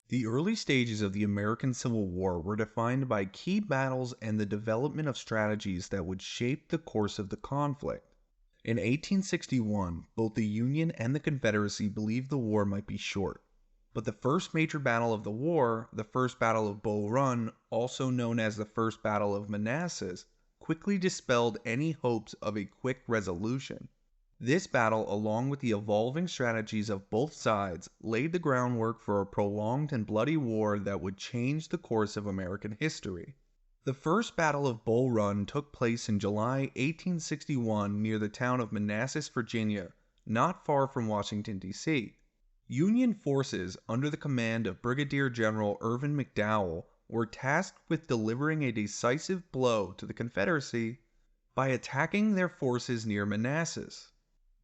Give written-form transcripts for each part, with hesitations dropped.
The early stages of the American Civil War were defined by key battles and the development of strategies that would shape the course of the conflict. In 1861, both the Union and the Confederacy believed the war might be short. But the first major battle of the war, the First Battle of Bull Run, also known as the First Battle of Manassas, quickly dispelled any hopes of a quick resolution. This battle, along with the evolving strategies of both sides, laid the groundwork for a prolonged and bloody war that would change the course of American history. The First Battle of Bull Run took place in July 1861 near the town of Manassas, Virginia, not far from Washington, D.C. Union forces, under the command of Brigadier General Irvin McDowell, were tasked with delivering a decisive blow to the Confederacy by attacking their forces near Manassas.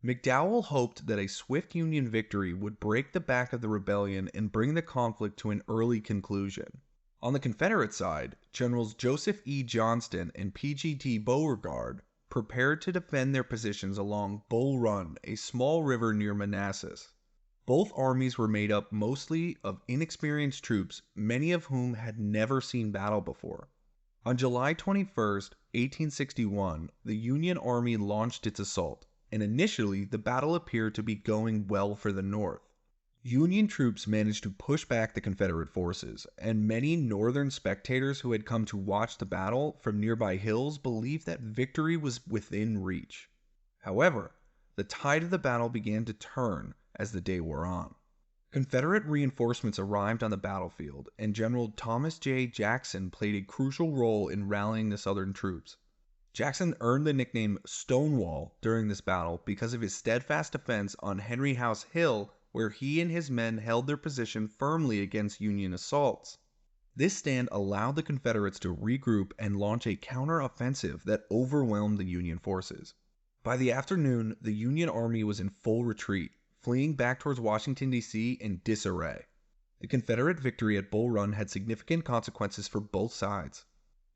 McDowell hoped that a swift Union victory would break the back of the rebellion and bring the conflict to an early conclusion. On the Confederate side, Generals Joseph E. Johnston and P.G.T. Beauregard prepared to defend their positions along Bull Run, a small river near Manassas. Both armies were made up mostly of inexperienced troops, many of whom had never seen battle before. On July 21, 1861, the Union Army launched its assault, and initially the battle appeared to be going well for the North. Union troops managed to push back the Confederate forces, and many Northern spectators who had come to watch the battle from nearby hills believed that victory was within reach. However, the tide of the battle began to turn as the day wore on. Confederate reinforcements arrived on the battlefield, and General Thomas J. Jackson played a crucial role in rallying the Southern troops. Jackson earned the nickname Stonewall during this battle because of his steadfast defense on Henry House Hill, where he and his men held their position firmly against Union assaults. This stand allowed the Confederates to regroup and launch a counter-offensive that overwhelmed the Union forces. By the afternoon, the Union Army was in full retreat, fleeing back towards Washington, D.C. in disarray. The Confederate victory at Bull Run had significant consequences for both sides.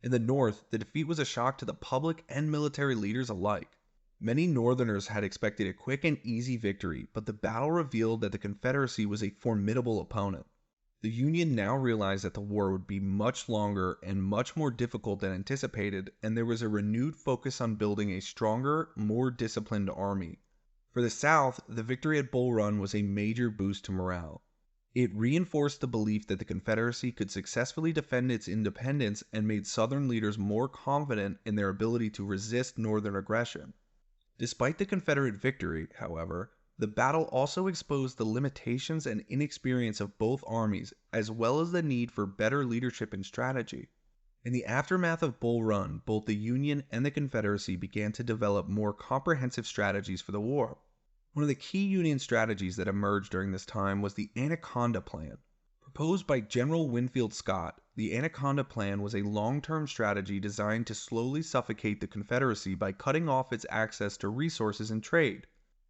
In the North, the defeat was a shock to the public and military leaders alike. Many Northerners had expected a quick and easy victory, but the battle revealed that the Confederacy was a formidable opponent. The Union now realized that the war would be much longer and much more difficult than anticipated, and there was a renewed focus on building a stronger, more disciplined army. For the South, the victory at Bull Run was a major boost to morale. It reinforced the belief that the Confederacy could successfully defend its independence and made Southern leaders more confident in their ability to resist Northern aggression. Despite the Confederate victory, however, the battle also exposed the limitations and inexperience of both armies, as well as the need for better leadership and strategy. In the aftermath of Bull Run, both the Union and the Confederacy began to develop more comprehensive strategies for the war. One of the key Union strategies that emerged during this time was the Anaconda Plan. Proposed by General Winfield Scott, the Anaconda Plan was a long-term strategy designed to slowly suffocate the Confederacy by cutting off its access to resources and trade.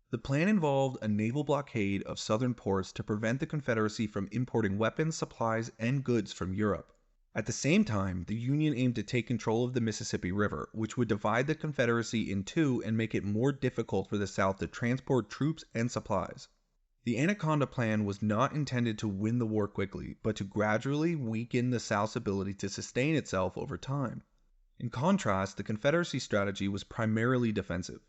The plan involved a naval blockade of southern ports to prevent the Confederacy from importing weapons, supplies, and goods from Europe. At the same time, the Union aimed to take control of the Mississippi River, which would divide the Confederacy in two and make it more difficult for the South to transport troops and supplies. The Anaconda Plan was not intended to win the war quickly, but to gradually weaken the South's ability to sustain itself over time. In contrast, the Confederacy strategy was primarily defensive.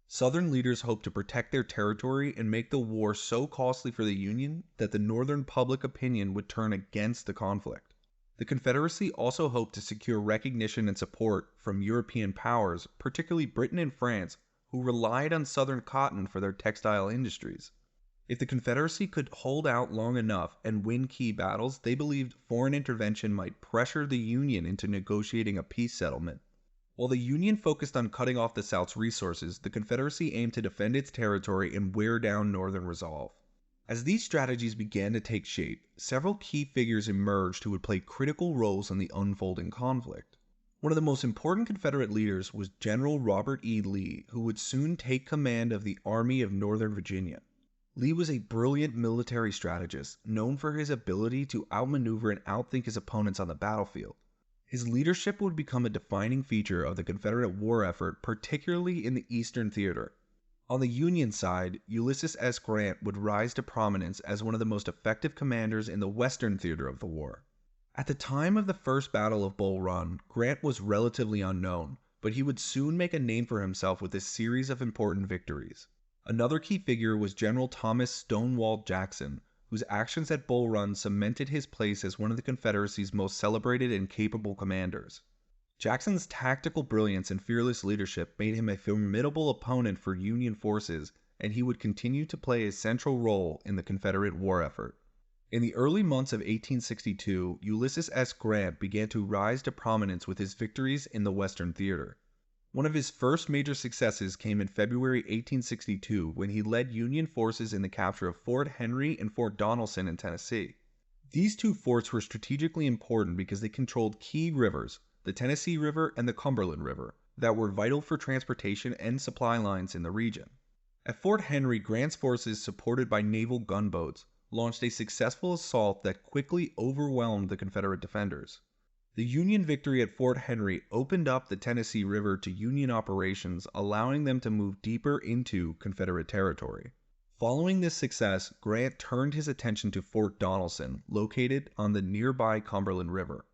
Southern leaders hoped to protect their territory and make the war so costly for the Union that the Northern public opinion would turn against the conflict. The Confederacy also hoped to secure recognition and support from European powers, particularly Britain and France, who relied on Southern cotton for their textile industries. If the Confederacy could hold out long enough and win key battles, they believed foreign intervention might pressure the Union into negotiating a peace settlement. While the Union focused on cutting off the South's resources, the Confederacy aimed to defend its territory and wear down Northern resolve. As these strategies began to take shape, several key figures emerged who would play critical roles in the unfolding conflict. One of the most important Confederate leaders was General Robert E. Lee, who would soon take command of the Army of Northern Virginia. Lee was a brilliant military strategist, known for his ability to outmaneuver and outthink his opponents on the battlefield. His leadership would become a defining feature of the Confederate war effort, particularly in the Eastern Theater. On the Union side, Ulysses S. Grant would rise to prominence as one of the most effective commanders in the Western theater of the war. At the time of the First Battle of Bull Run, Grant was relatively unknown, but he would soon make a name for himself with a series of important victories. Another key figure was General Thomas Stonewall Jackson, whose actions at Bull Run cemented his place as one of the Confederacy's most celebrated and capable commanders. Jackson's tactical brilliance and fearless leadership made him a formidable opponent for Union forces, and he would continue to play a central role in the Confederate war effort. In the early months of 1862, Ulysses S. Grant began to rise to prominence with his victories in the Western theater. One of his first major successes came in February 1862 when he led Union forces in the capture of Fort Henry and Fort Donelson in Tennessee. These two forts were strategically important because they controlled key rivers, the Tennessee River and the Cumberland River, that were vital for transportation and supply lines in the region. At Fort Henry, Grant's forces, supported by naval gunboats, launched a successful assault that quickly overwhelmed the Confederate defenders. The Union victory at Fort Henry opened up the Tennessee River to Union operations, allowing them to move deeper into Confederate territory. Following this success, Grant turned his attention to Fort Donelson, located on the nearby Cumberland River.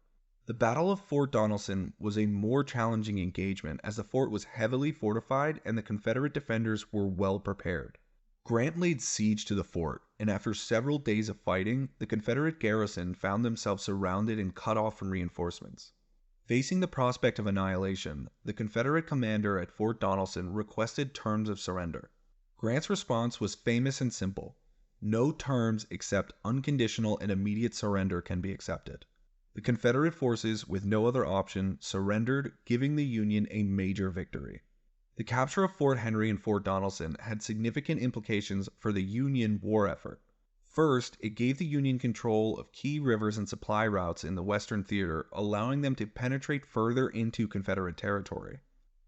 The Battle of Fort Donelson was a more challenging engagement as the fort was heavily fortified and the Confederate defenders were well prepared. Grant laid siege to the fort, and after several days of fighting, the Confederate garrison found themselves surrounded and cut off from reinforcements. Facing the prospect of annihilation, the Confederate commander at Fort Donelson requested terms of surrender. Grant's response was famous and simple: no terms except unconditional and immediate surrender can be accepted. The Confederate forces, with no other option, surrendered, giving the Union a major victory. The capture of Fort Henry and Fort Donelson had significant implications for the Union war effort. First, it gave the Union control of key rivers and supply routes in the Western theater, allowing them to penetrate further into Confederate territory.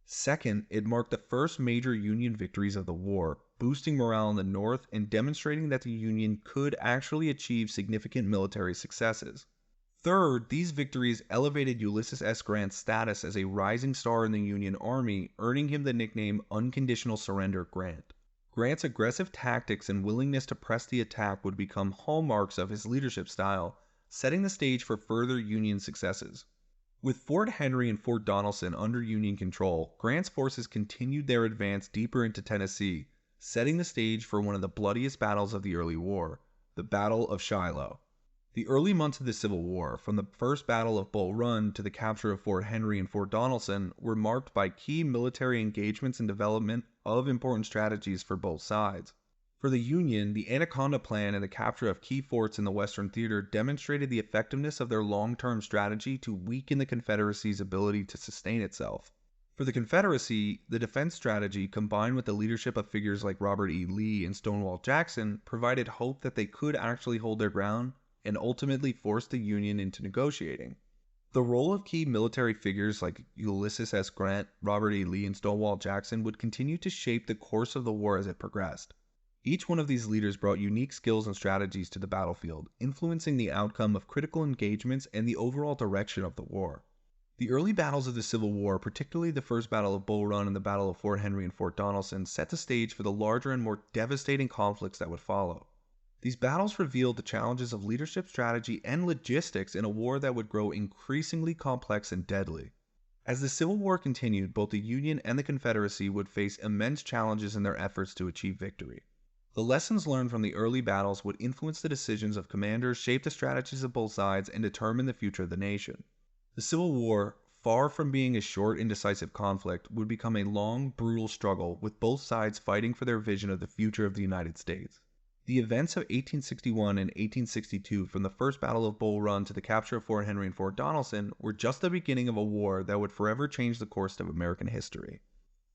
Second, it marked the first major Union victories of the war, boosting morale in the North and demonstrating that the Union could actually achieve significant military successes. Third, these victories elevated Ulysses S. Grant's status as a rising star in the Union Army, earning him the nickname Unconditional Surrender Grant. Grant's aggressive tactics and willingness to press the attack would become hallmarks of his leadership style, setting the stage for further Union successes. With Fort Henry and Fort Donelson under Union control, Grant's forces continued their advance deeper into Tennessee, setting the stage for one of the bloodiest battles of the early war, the Battle of Shiloh. The early months of the Civil War, from the First Battle of Bull Run to the capture of Fort Henry and Fort Donelson, were marked by key military engagements and development of important strategies for both sides. For the Union, the Anaconda Plan and the capture of key forts in the Western Theater demonstrated the effectiveness of their long-term strategy to weaken the Confederacy's ability to sustain itself. For the Confederacy, the defense strategy, combined with the leadership of figures like Robert E. Lee and Stonewall Jackson, provided hope that they could actually hold their ground and ultimately forced the Union into negotiating. The role of key military figures like Ulysses S. Grant, Robert E. Lee, and Stonewall Jackson would continue to shape the course of the war as it progressed. Each one of these leaders brought unique skills and strategies to the battlefield, influencing the outcome of critical engagements and the overall direction of the war. The early battles of the Civil War, particularly the First Battle of Bull Run and the Battle of Fort Henry and Fort Donelson, set the stage for the larger and more devastating conflicts that would follow. These battles revealed the challenges of leadership strategy and logistics in a war that would grow increasingly complex and deadly. As the Civil War continued, both the Union and the Confederacy would face immense challenges in their efforts to achieve victory. The lessons learned from the early battles would influence the decisions of commanders, shape the strategies of both sides, and determine the future of the nation. The Civil War, far from being a short, indecisive conflict, would become a long, brutal struggle, with both sides fighting for their vision of the future of the United States. The events of 1861 and 1862, from the First Battle of Bull Run to the capture of Fort Henry and Fort Donelson, were just the beginning of a war that would forever change the course of American history.